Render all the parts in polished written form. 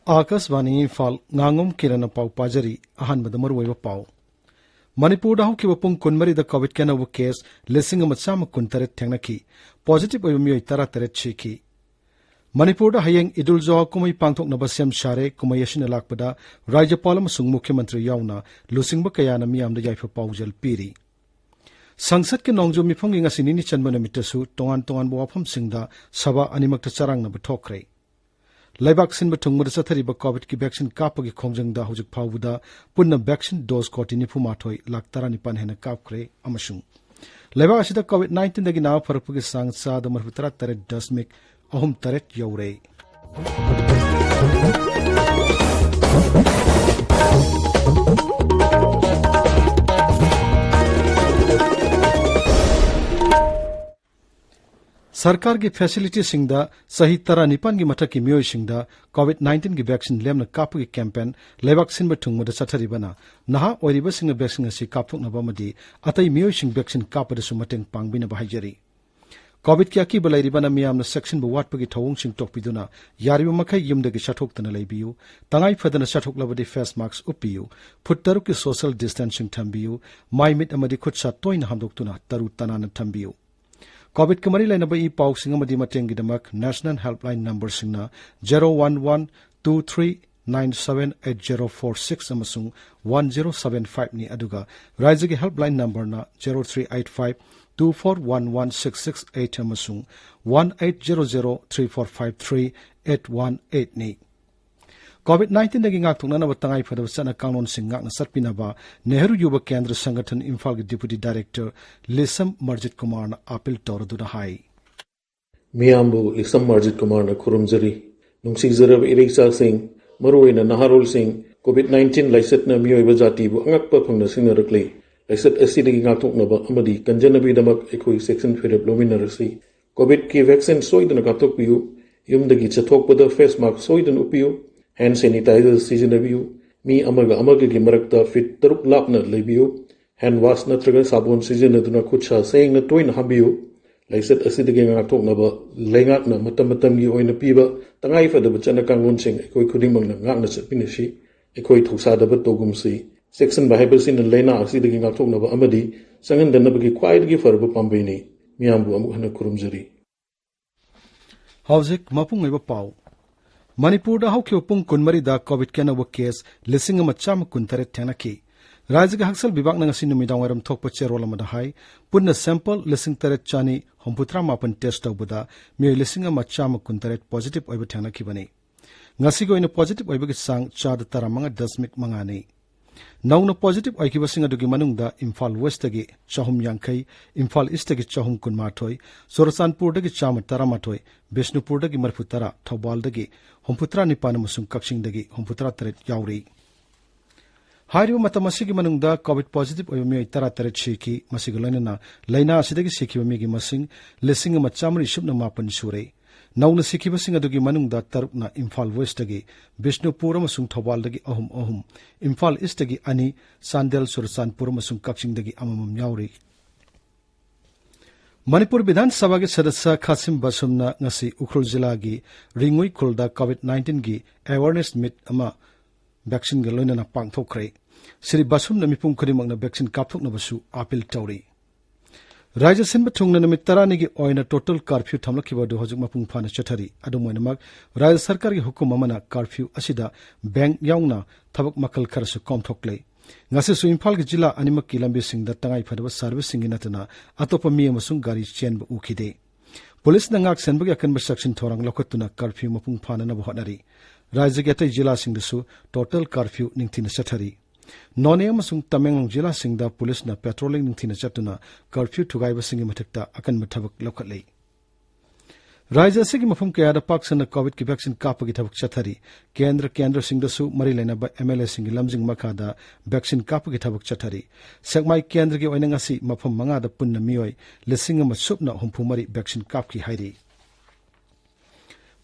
Akashvani Imphal Ngangom Kiran पाउ पाजरी अहानबद मरुवैब पाउ मणिपुर हौकिब पुंग कुनमरी द कोविड केनव केस 1,119 थेंगनखी पॉजिटिव ओइब मियोय 13 छिखी मणिपुर हयेंग इदुल जोहा कुमई पांगथोकनब सेम सारे कुमई असिन लाकपदा राज्यपाल अमसुंग मुख्यमंत्री यावना लुसिंगब कयाना मियामद याइफ पाउजल पीरी संसद के नोंगजो मिफंगिंग असिनिनि चनब नमितसु तोंगान तोंगान वाफमसिंगदा सभा अनिमक्त चरांगनब थोखरे Laibak sin batung mada sathariba COVID ki vaccine kapagi khongjangda hojik phawbuda punna vaccine dose koti nifumathoi lak 12 hena kapkre amasung laibak asida COVID-19 dagi nawa pharakpagi sang sa da marhutara tare dasmik ahum taret yaure सरकार की facility सिंगदा सही तरह निपान की मठक की मियोय सिंगदा कोविड-19 की vaccine Lemna Kapu की campaign लेबाक सिन बथुंग मद चथरिबना नहा ओरिब सिंग वैक्सीन असि कापथोकनबमदि अतै मियोय सिंग वैक्सीन कापदसु मतंग पांगबिना बाहायजरी कोविड की अकीब लैरिबना मियामना सेक्शन ब वाटपगी थौंग सिंग टोकपिदुना यारिब मखै युमदगी सठोक्तना लैबियु तंगाई फदना सठोकलबदि फेस मास्क उपियु फुट तरुक की सोशल डिस्टेंसिंग थंबियु माइमिट अमदि खुदसा तोयना हमदोक्तुना तरु तनाना थंबियु कोविड के मरी लेना ई पाउ सिंग मदी मतेंगिदमक नेशनल हेल्पलाइन नंबर सिंगना 01123978046 अमसुंग 1075 नि अदुगा राज्य के हेल्पलाइन नंबर ना 0385241166 अमसुंग 1800345381 नि COVID-19 दगी ngaktoknanaba tangai phadaba chana kanglon sing ngakna sarpinaba Nehru Yuba Kendra Sangathan Imphal ki Deputy Director Lisam Marjit Kumar na appeal tawraduna hai Miyambu Lisam Marjit Kumar na khurumjari nungsigjarab iriksa sing maruina naharol sing COVID-19 laisat na miyoiba jati bu angakpa phangna singnarakli laisat asi dagi ngaktoknaba amadi kanjanabi damak ekhoi section phirab lominarasi COVID ki vaccine soidana kaptokpiu yumdagi chathokpada face mask soidana upiu hand sanitizer sizinabiyu mi amaga ki marakta fit taruk lapna lebiyu hand wash natraga sabon sizinaduna khutsa saying na toina habiyu laisat asidagi ngaktoknaba lengakna matam gi oina piba tangai fadaba chana kanglon sing ekoi khudimangna ngakna chapinashi ekoi thuksadaba togumsi section bahibasin leina asidagi ngaktoknaba amadi sangandanabagi khwaidagi farba pambaini miyambu amuk hana kurumjari hauzik mapung iba pau Manipur हौकी पुंग कुनमरी covid केनव case 1,119 थेंगनखी राज्य के हक्सल विभाग नंगसी नुमिदांग वरम थोकप चेरोल अमदा हाई पुन्न सैंपल 1,394 टेस्ट तौबदा मिय 1,119 पॉजिटिव ओइब थेंगनखी बनी ngasi go ina positive oibagi sang 4.5 नौना पॉजिटिव ओइकिबसिंग अदुगी मनुंगदा इम्फाल वेस्ट दगी 450 इम्फाल ईस्ट दगी 412 सोरसानपुर दगी 113 बिष्णुपुर दगी 30 थौबाल दगी 39 अमसुंग कक्सिंग दगी 39 यावरी हारिबा मतम असिगी मनुंगदा कोविड पॉजिटिव ओइब मिय 13 छिकी मसिग लैनना लैना असिदगी सिखिबा मिगी मसिंग 1,909 सुरे नौना सिखिबसिंग अदुगी मनुंगदा तरुकना इम्फाल वेस्ट दगी बिष्णुपुर अमसुंग थौबाल दगी अहुम इम्फाल ईस्ट दगी अनि सांदेल सुरसानपुर अमसुंग कक्सिंग दगी अममम यावरी मणिपुर विधानसभा के सदस्य खासिम बसुमना ngasi उखरुल जिला की रिंगुई खुलदा कोविड-19 की अवेयरनेस मीट अमा वैक्सीन के लोइनना पांगथोखरे श्री बसुमना मिपुंग खुदिमकना वैक्सीन कापथोकनबसु अपील तौरी राज्य सिंब थुंगना नमित 10 की ओइना टोटल कर्फ्यू थमलखिबदु हजुक मपुंग फाना चथरी अदुमोइनमक राज्य सरकार की हुकुम अमना कर्फ्यू असिदा बैंक याउना थबक मकल खरसु कॉमथोकले ngasisu Imphal ki jila animak ki lambi singda tangai phadaba service singi natana atopa mi amasung gari chenba ukhide police na ngak senba ki akanba section thorang lokotuna curfew mapung phana na bohnari rajya ki atai jila singdasu total curfew ningthina chathari none amasung tamenglong jila singda police na patrolling ningthina chatuna curfew thugaiba singi mathakta akanba thabak lokatlei राज्य से मफम कयादा पाक्सन Covid की vaccine कापगी थबक चथरी केंद्र सिंगदसु मरी लेनब MLA सिंग लमजिंग मखादा vaccine कापगी थबक चथरी सेगमाई केंद्र की ओइनंगासी मफम मंगादा पुन्न मियोय लिसिंग सुपना हुंफु मरी vaccine कापकी हाइरी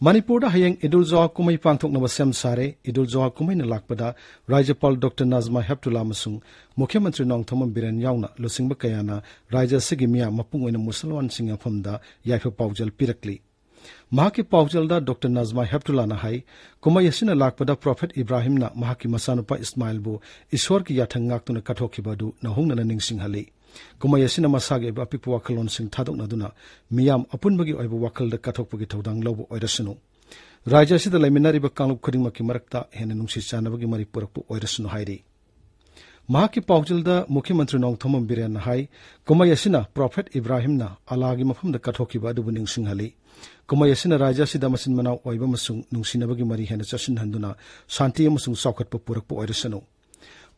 Manipur हयेंग इदुल जोहा कुमई पांगथोकनब सेम सारे इदुल जोहा कुमई लाकपदा राज्यपाल डॉक्टर नाजमा हेप्तुल्ला मसुंग मुख्यमंत्री नोंगथोमम बिरेन यावना लुसिंग कयाना राज्य से मिया मपुंग ओइना मुसलमान सिंग अफमदा याइफ पाउजल पिरकली Mahaki Paujalda Dr. Nazma Heptullah hai Kumayasina Lakpada Prophet Ibrahim na Mahaki Masanupa Ismail bu Ishwar ki yathangak tuna kathoki badu na hung na ningsing hali. Kumayasina Masage Bapipu Wakalon Sing Tadok Naduna Miyam Apunbagi Oibu Wakal the Katokpagi Todang Lobo Oidasunu. Raja Sida Laminari Bakangu Kurimaki Marakta and Nungsi Chanabagi Maripurapu Oidasunu Haidi. Mahaki Paujalda Mukhyamantri Nong Thomam Biren hai Kumayasina Prophet Ibrahim na Alagi Mafam the Kathoki badu ningsing hali. Kumayasina Raja Sida Masin Manau Oiba Masung Nungsinabagi Mari Hena Chashin Handuna Shanti Masung Sokat Pupurapu Oidasunu.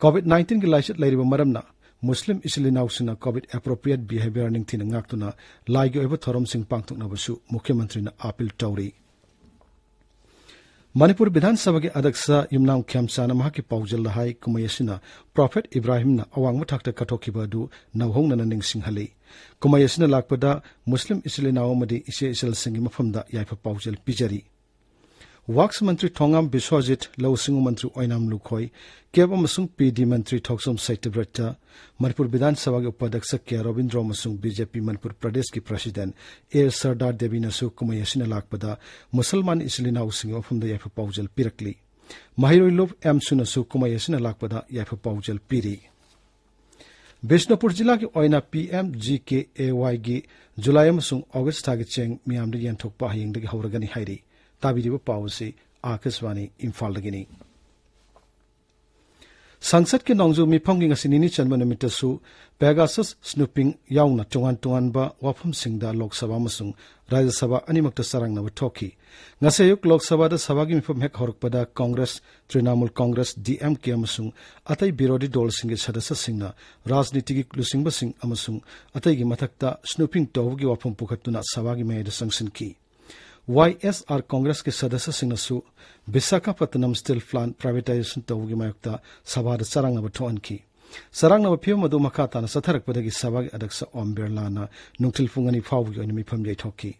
COVID-19 Gilashit Lariba Maramna Muslim Isilinauksina COVID appropriate behavior ning tin ngaktuna laigi oiba thorom sing pangtuk na basu Mukhyamantri na appeal tauri. Manipur Bidhan Sabha ke Adaksa Yumnam Khyamchana Mahaki Paujal hai Kumayasina Prophet Ibrahim na awang mathakta kathoki badu nawhong na ningsing hali. Kumayasina lakpada Muslim Isilinau madi ise isel singi mafamda yaifa Paujal pijari. Wax Mantri Thongam Biswajit Law Singu Mantri Oinam Lukhoi Keb Amasung PD Mantri Thoksom Saitabrata Manipur Bidhan Sabha ke Upadhyaksa K Robindra Amasung BJP Manipur Pradesh ki President A Sardar Devi Nasu Kumayasina lakpada Musalman Isilinau Singi mafamda yaifa Paujal pirakli. Mahiroi Lov M Sunasu Kumayasina lakpada yaifa Paujal piri. Bishnupur Jilla ki Oina PMGKAY gi July amasung August thagi cheng miyamda yanthokpa hayengdagi hauragani hairi. Tabiriba Pawsi Akaswani Imphal Dagini. Sangsat ke Nongju Mipong ng Sinini Chanman Mitasu Pegasus Snooping Yauna Tungan ba Wafam Singda Lok Sabha Masung Rajya Sabha Animakta Sarang na Watoki. Ngasayuk Lok Sabha da Sabagi Mipam Hek Horukpada Congress Trinamool Congress DMK Amasung Atay Birodi Dol Singh Sadasa Singna Rajnitigi Lusing Basing Amasung Atay gi Matakta Snooping Tawgi Wafam Pukatuna Sabagi Mayda Sangsin ki. YSR Congress के सदस्य सिंगसु Visakhapatnam steel plant privatisation तौगी मायुक्ता सभाद सरंगनब थोअनकी सरंगनब फियम मदु मखाताना सथरकपदगी सभागी अध्यक्ष ओम बिरलाना नुंगथिल पुंगनी फावगी ओइना मिफम यैथोकी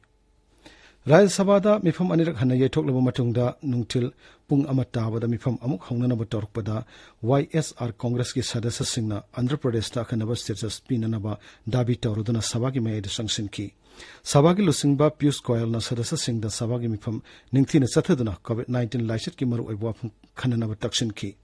राज्य सभादा मिफम अनिरक हन्ना यैथोकलब मतुंगदा नुंगथिल पुंग अमा ताबदा मिफम अमुक हौननब तोरकपदा YSR Congress की सदस्य सिंगना आंध्र प्रदेश ता खनब status पिननबा दाबी तौरदना सभागी मयद संगसिनकी Sabagi Lusingba Pius Coil na Sadasa Singh the Sabagi Mifam Ningtina Sataduna COVID-19 Lashit Kimaru Ebuapum Kananaba Takshin Ki.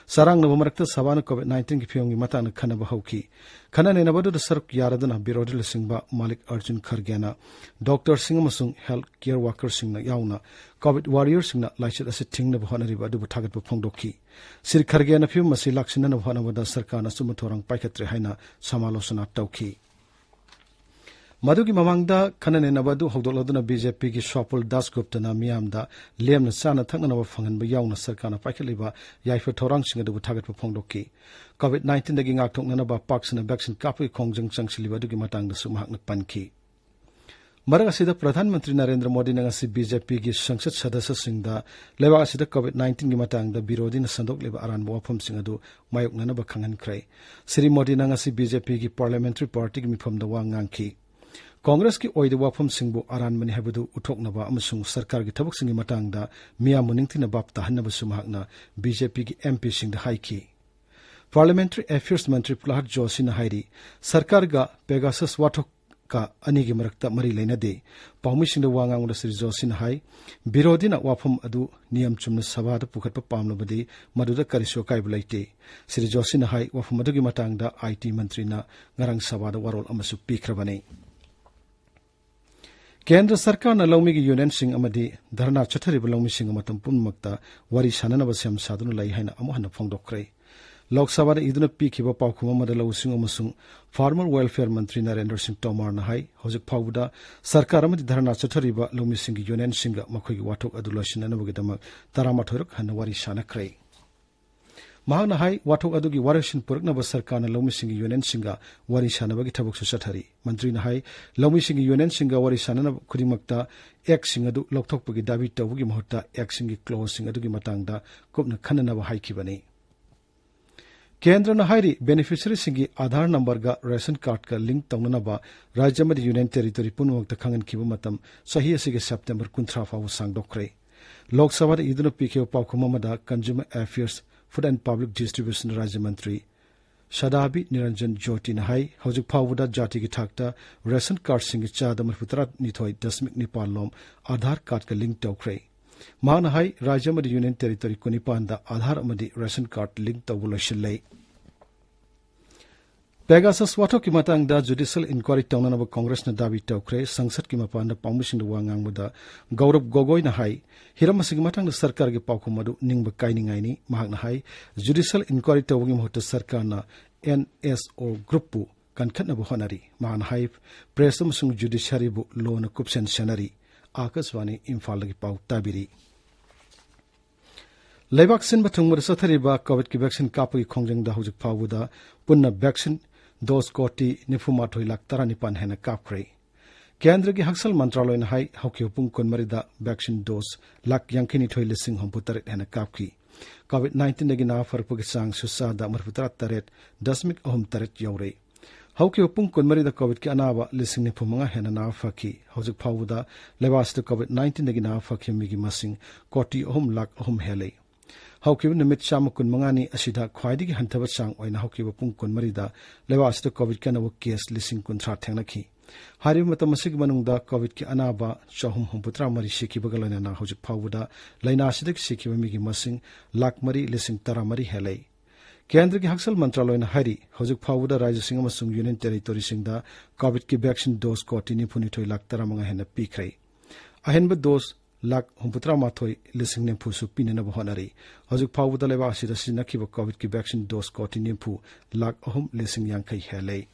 Sarang Navamarta Savana COVID-19 Kipiongi Matana Kanaba Hoki. Kanan in Abadu the Sark Yaradana Birodi Lusingba Malik Arjun Kargana. Dr. Singamasung Health Care Workers Singh Yauna. COVID Warriors Singh Lashit as a Ting of Honoriba Dubu Tagat Pongdoki. Sir Kargana Pum Masi Lakshinan of Hanavada Sarkana Sumatorang Paikatre Haina Samalosana Tauki. Madugi Mamangda Kanan Abadu Hodoloduna BJP ki Swapul Das Gupta na Miamda Liam na Sana Tanganaba Fangan Bayauna Sarkana Pakaliba Yaifa Torang Singa the Tagat Pongdoki. COVID-19 the Gingak Nanaba Parks and a vaccine Kapi Kongjang Sangsiliba Dugi Matang the Sumhak Panki. Maragasida Pradhan Mantri Narendra Modi Nangasi BJP ki Sangsat Sadasa Singda Leva Asida COVID-19 Gimatang the Birodin Sandok Leba Aran Wapam Singadu Mayok Nanaba Kangan Kray. Siri Modi Nangasi BJP ki Parliamentary Party Gimipam the Wanganki. Congress ki oide wafam singbu aran mani habadu uthoknaba amasung sarkar gi thabak singi matangda miya muningtina bap tahanaba sumhakna BJP ki MP singda haiki. Parliamentary Affairs Mantri Prahlad Joshi na hairi sarkar ga Pegasus wathok ka ani gi marakta mari leinade pawmi singda wangang da Sri Joshi na hai birodina wafam adu niyam chumna sabada pukhatpa pamlabadi maduda kariso kaibulaite Sri Joshi na hai wafam adu gi matangda IT Mantri na ngarang sabada warol amasu pikrabane. Kendra Sarkar na Lawmi ki Union Singh amadi dharna chathariba Lawmi Singh matam punmakta wari sananaba sem sadunu lai haina amuhana phongdokrai. Lok Sabha da iduna pikhiba pawkhuma mada Law Singh amasung Farmer Welfare Mantri Narendra Singh Tomar na hai hojik phawda Sarkar amadi dharna chathariba Lawmi Singh ki Union Singh ga makhoi gi wathok adula sinanaba gidamak taramathorok hana wari sanakrai. Mahana hai wathok adugi warashin puraknaba Sarkar na Lawmi Singh Union Singh ga wari sanaba gi thabuk su chathari. Mantri na hai Lawmi Singh Union Singh ga wari sanana khudimakta ek sing adu lokthokpagi dabi tawugi mahutta ek sing gi clause sing adugi matangda kupna khananaba haikibani. Kendra na hairi beneficiary singi Aadhaar number ga ration card ka link tawnanaba Rajya madi Union Territory punwakta khangan kiba matam sahi asige September 13 faw sangdokre. Lok Sabha da iduna pikhe pawkhuma mada Consumer Affairs Food and Public Distribution Rajya Mantri Shadabi Niranjan Jyoti na hai hojik phawuda jati gi thakta ration card sing chada marputrat nithoi dasmik nipal lom Aadhaar card ka link tawkhrei mahna hai rajya amadi union territory kunipan da Aadhaar amadi ration card link tawbuloshillei Pegasus wato ki matang da judicial inquiry tawnanaba Congress na dabi tawkre sangsad ki mapan da pangmusing da wangang muda Gaurav Gogoi na hai hiramasi ki matang da sarkar gi paukumadu ningba kainingai ni mahak na hai judicial inquiry tawgi mohta sarkar na NSO group pu kankhatna bu honari mahak hai press amasung judiciary bu law na kupsen senari Akaswani Imphal gi pau tabiri Leibak sin bathung mur sathariba COVID ki vaccine kapagi khongjang da hojik phawuda punna vaccine dose koti nifuma thoi lak tarani pan hena kapkhrei Kendra ki haksal mantraloy na hai hauki upung konmarida vaccine dose lak yankini thoi lising homputar hena kapki COVID-19 nagi na farpagi sang susada marputar taret dasmik ahum taret yaure hauki upung konmarida COVID ki anaba lising nifumanga hena na faki hojik phawuda lebasta COVID-19 nagi na fakhi migi masing koti ahum lak ahum helei Haukibu namit shamakun mangani asida khwaidigi hantaba sang oina haukibu pung kun marida lewasta COVID kanawa case lising kun thra thengnakhi hari matamasig manungda COVID ki anaba chahum humputra mari sikibagalana na hojik phawuda laina asidik sikiba migi masing lak mari lising tara mari helai Kendra ki haksal mantraloy na hari hojik phawuda rajya singa masung union territory singda COVID ki vaccine dose koti ni phuni thoi lak tara manga hena pikhrei ahenba dose lak humputra mathoi lising ne phu su pinena bo honari hojik phawuda leba sida sinakiba COVID ki vaccine dose koti ni phu lak ahum lising yankai helei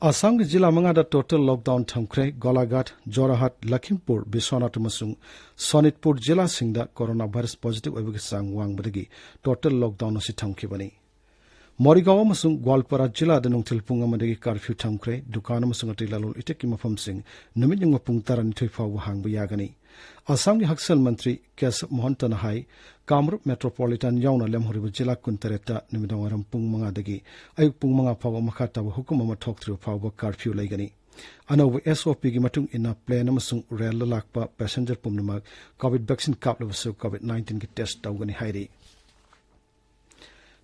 Assam ki jila manga da total lockdown thamkre Golaghat Jorahat Lakhimpur Biswanath amasung Sonitpur jila singda coronavirus positive oibagi sang wangbadagi total lockdown asi thamkibani Morigaon amasung Gwalpara jila da nungthil pung amadagi curfew thamkre dukan amasung atilalol iteki mafam sing numit yung pung tarani thoi faw hangba yagani Assam ki haksal mantri Kesab Mohan Tanahai Kamrup Metropolitan yauna lemhoriba jila kuntareta nimidawaram pung mga dagi ayuk pung mga faw makata wa hukum ama thokthru faw curfew laigani Anobu SOP gi matung ina plane amasung rail lakpa passenger pumnamak COVID vaccine kaplawsu COVID-19 ki test tawgani hairi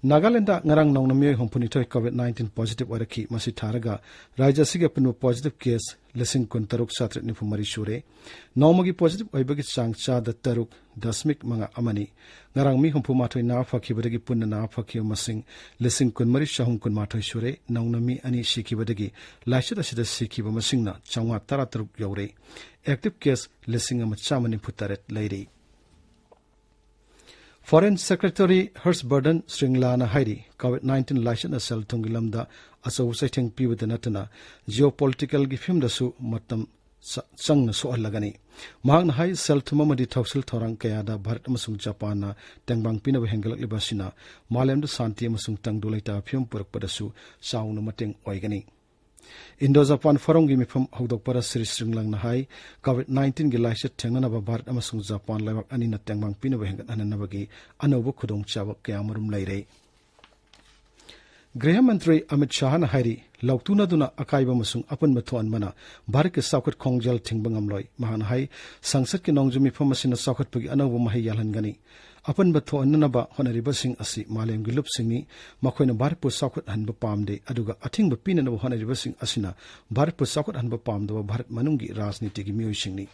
Nagaland ngarang nong namyoy hompuni toy COVID-19 positive waraki masi tharaga rajya sige pinu positive case lising kun taruk satret ni phumari shure nomagi positive oibagi sang cha da taruk dasmik mga amani ngarang mi hompu mathoi na fakhi badagi punna na fakhi masing lising kun mari shahum kun mathoi shure nongnami ani sikhi badagi laisida sida sikhi ba masing na changwa tara taruk yaure active case lising ama chamani phutaret leiri Foreign Secretary Harshvardhan Shringla na hairi COVID-19 license na sel tungilamda asaw saitheng piwada natana geopolitical gi film da su matam sang na so alagani mahak na hai sel thumamadi thoksil thorang kaya da Bharat amasung Japan na tengbang pinawa hengalak libasina malem da santi amasung tangdulaita film purakpada su sauna mateng oigani Indo-Japan Forum gi mifam hogdokpara Sri Shringlang na hai COVID-19 gi laisat thengnana ba Bharat amasung Japan laibak ani na tengbang pinawa hengat ananabagi anobo khudong chawa kayamarum lairei Gृह मंत्री Amit Shah na hairi lautuna duna akaiba masung apan mathon mana Bharat ke saukhat khongjal thingbangam loi mahan hai sangsad ke nongjumi phamasina saukhat pagi anabu mahi yalhan gani apan bathon nanaba honariba sing asi malem gilup singni makhoina Bharat pu saukhat hanba pamde aduga athingba pinana honariba sing asina Bharat pu saukhat hanba pamda Bharat manungi rajniti gi miyoi singni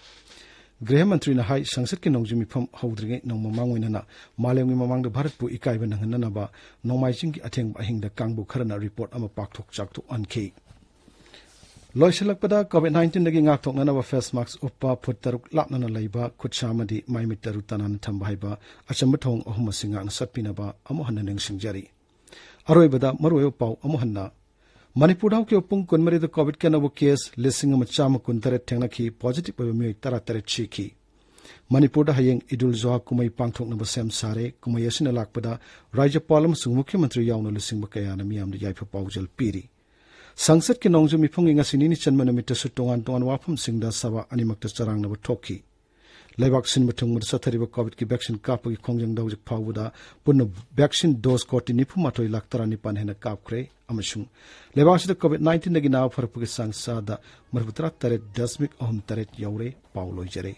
Gृह मंत्री na hai sangsad ke nongjumi pham haudringe nongma mangwina na malem gi mamang da Bharat pu ikai ba nangna ba nongmai jing gi atheng ba hingda kangbu kharana report ama pakthok chaktu anki loiselakpada COVID-19 dagi ngakthok nana ba face mask uppa phuttaruk lapna na leiba khutsamadi maimit taru tanan thambhai ba achamba thong ahum singa na satpina ba amo hanna ning singjari aroi bada maroyo pau amo hanna Manipur daw ke upung kunmari da COVID kanabu case lising ama chama kuntare thengna ki positive ba mi tara tare chiki Manipur da hayeng idul zoha kumai pangthok na ba sem sare kumai asina lakpada Rajyapal amasung Mukhyamantri yauna lising ba kaya na miyam da yaipa paujal piri Sangsad ke nongju mipong inga sinini chanmana mita su tongan wafam singda saba animakta charang na ba thoki Laibak sin matung mud sathariba COVID ki vaccine kapagi khongjang dawjik phawuda punna vaccine dose koti nipu matoi laktara nipan hena kapkre amasung laibak sida COVID-19 nagi na farpugi sangsa da marputra taret dasmik ahum taret yaure pauloi jare